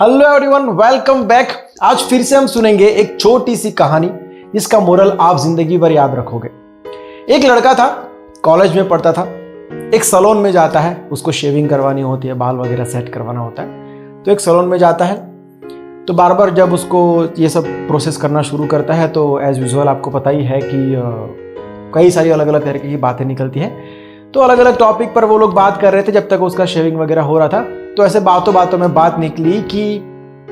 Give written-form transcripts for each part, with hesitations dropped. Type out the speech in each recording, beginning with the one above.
Hello everyone, welcome back. आज फिर से हम सुनेंगे एक छोटी सी कहानी जिसका मोरल आप जिंदगी भर याद रखोगे। एक लड़का था, कॉलेज में पढ़ता था, एक सैलून में जाता है, उसको शेविंग करवानी होती है, बाल वगैरह सेट करवाना होता है। तो एक सैलून में जाता है, तो बार बार जब उसको ये सब प्रोसेस करना शुरू करता है तो एज यूजुअल आपको पता ही है कि कई सारी अलग अलग तरीके की बातें निकलती हैं। तो अलग अलग टॉपिक पर वो लोग बात कर रहे थे जब तक उसका शेविंग वगैरह हो रहा था। तो ऐसे बातों बातों में बात निकली कि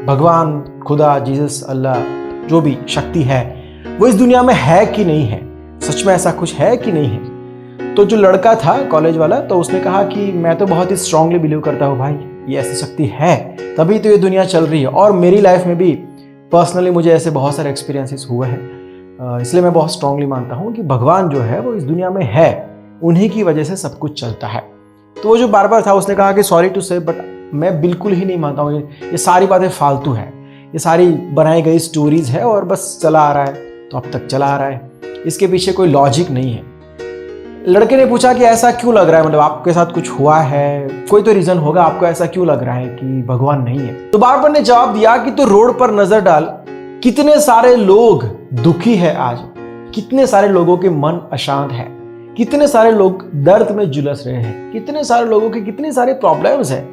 भगवान, खुदा, जीसस, अल्लाह, जो भी शक्ति है वो इस दुनिया में है कि नहीं है, सच में ऐसा कुछ है कि नहीं है। तो जो लड़का था कॉलेज वाला, तो उसने कहा कि मैं तो बहुत ही स्ट्रांगली बिलीव करता हूँ भाई, ये ऐसी शक्ति है तभी तो ये दुनिया चल रही है, और मेरी लाइफ में भी पर्सनली मुझे ऐसे बहुत सारे एक्सपीरियंसेस हुए हैं। इसलिए मैं बहुत स्ट्रांगली मानता हूँ कि भगवान जो है वो इस दुनिया में है, उन्हीं की वजह से सब कुछ चलता है। तो वो जो बार बार था उसने कहा कि सॉरी टू से, बट मैं बिल्कुल ही नहीं मानता हूँ, ये सारी बातें फालतू है, ये सारी बनाई गई स्टोरीज है और बस चला आ रहा है, तो अब तक चला आ रहा है, इसके पीछे कोई लॉजिक नहीं है। लड़के ने पूछा कि ऐसा क्यों लग रहा है, मतलब आपके साथ कुछ हुआ है, कोई तो रीजन होगा, आपको ऐसा क्यों लग रहा है कि भगवान नहीं है। तो बारबर ने जवाब दिया कि तो रोड पर नजर डाल, कितने सारे लोग दुखी है आज, कितने सारे लोगों के मन अशांत है, कितने सारे लोग दर्द में झुलस रहे हैं, कितने सारे लोगों के कितने सारे प्रॉब्लम्स हैं,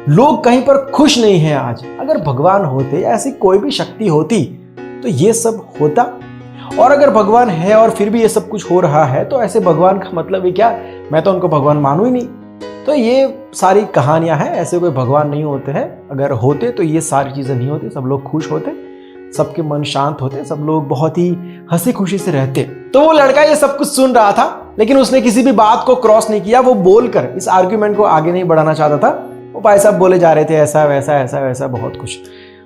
लोग कहीं पर खुश नहीं हैं आज। अगर भगवान होते, ऐसी कोई भी शक्ति होती तो ये सब होता। और अगर भगवान है और फिर भी ये सब कुछ हो रहा है तो ऐसे भगवान का मतलब ही क्या, मैं तो उनको भगवान मानूं ही नहीं। तो ये सारी कहानियां हैं, ऐसे कोई भगवान नहीं होते हैं। अगर होते तो ये सारी चीजें नहीं होती, सब लोग खुश होते, सबके मन शांत होते, सब लोग बहुत ही हंसी खुशी से रहते। तो वो लड़का ये सब कुछ सुन रहा था, लेकिन उसने किसी भी बात को क्रॉस नहीं किया। वो बोलकर इस आर्ग्यूमेंट को आगे नहीं बढ़ाना चाहता था। वो भाई साहब बोले जा रहे थे ऐसा वैसा ऐसा वैसा बहुत कुछ।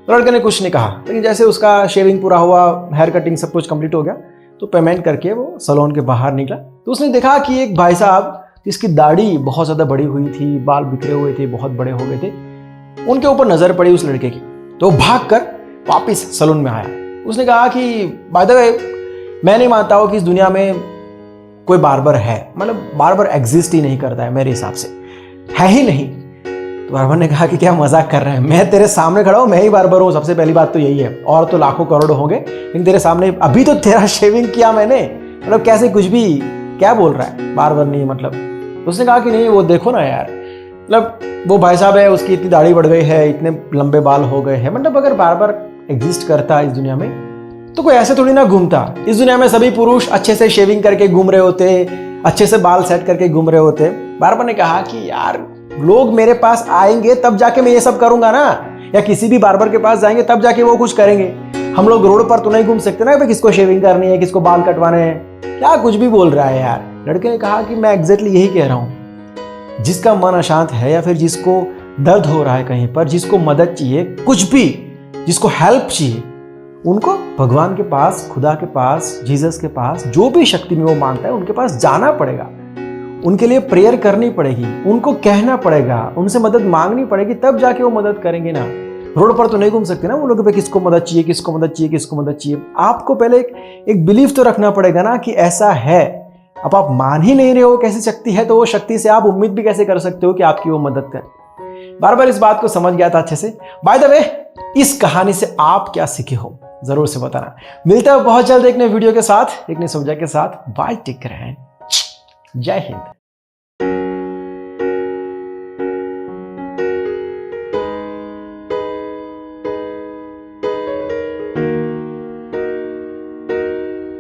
तो लड़के ने कुछ नहीं कहा, लेकिन जैसे उसका शेविंग पूरा हुआ, हेयर कटिंग सब कुछ कंप्लीट हो गया, तो पेमेंट करके वो सैलून के बाहर निकला। तो उसने देखा कि एक भाई साहब जिसकी दाढ़ी बहुत ज्यादा बड़ी हुई थी, बाल बिखरे हुए थे, बहुत बड़े हो गए थे, उनके ऊपर नजर पड़ी उस लड़के की। तो भाग कर वापिस सैलून में आया। उसने कहा कि बाय द वे, मैं नहीं मानता हूं कि इस दुनिया में कोई बार्बर है, मतलब बार्बर एग्जिस्ट ही नहीं करता है, मेरे हिसाब से है ही नहीं। तो बार्बर ने कहा कि क्या मजाक कर रहे हैं, मैं तेरे सामने खड़ा हूं, मैं ही बार्बर हूं, सबसे पहली बात तो यही है, और तो लाखों करोड़ों होंगे, लेकिन तेरे सामने अभी तो तेरा शेविंग किया मैंने, मतलब कैसे कुछ भी क्या बोल रहा है, बार्बर नहीं मतलब। उसने कहा कि नहीं, वो देखो ना यार, मतलब वो भाई साहब है, उसकी इतनी दाढ़ी बढ़ गई है, इतने लंबे बाल हो गए हैं, मतलब अगर बार्बर एग्जिस्ट करता है इस दुनिया में तो कोई ऐसे थोड़ी ना घूमता। इस दुनिया में सभी पुरुष अच्छे से शेविंग करके घूम रहे होते, अच्छे से बाल सेट करके घूम रहे होते। बार्बर ने कहा कि यार, लोग मेरे पास आएंगे तब जाके मैं ये सब करूंगा ना, या किसी भी बार्बर के पास जाएंगे तब जाके वो कुछ करेंगे। हम लोग रोड पर तो नहीं घूम सकते ना, किसको शेविंग करनी है, किसको बाल कटवाने हैं, क्या कुछ भी बोल रहा है यार। लड़के ने कहा कि मैं एग्जैक्टली यही कह रहा हूं, जिसका मन अशांत है या फिर जिसको दर्द हो रहा है कहीं पर, जिसको मदद चाहिए, कुछ भी जिसको हेल्प चाहिए, उनको भगवान के पास, खुदा के पास, जीसस के पास, जो भी शक्ति में वो मानता है उनके पास जाना पड़ेगा, उनके लिए प्रेयर करनी पड़ेगी, उनको कहना पड़ेगा, उनसे मदद मांगनी पड़ेगी, तब जाके वो मदद करेंगे ना। रोड पर तो नहीं घूम सकते ना वो लोग, पे किसको मदद चाहिए, किसको मदद चाहिए, किसको मदद चाहिए। आपको पहले एक बिलीफ तो रखना पड़ेगा ना कि ऐसा है। अब आप मान ही नहीं रहे हो कैसी शक्ति है, तो वो शक्ति से आप उम्मीद भी कैसे कर सकते हो कि आपकी वो मदद करे। बार बार इस बात को समझ गया था अच्छे से। बाय द वे, इस कहानी से आप क्या सीखे हो जरूर से बताना। मिलता है बहुत जल्द एक नए वीडियो के साथ, एक नए सब्जेक्ट के साथ। बाय, टेक केयर, जय हिंद।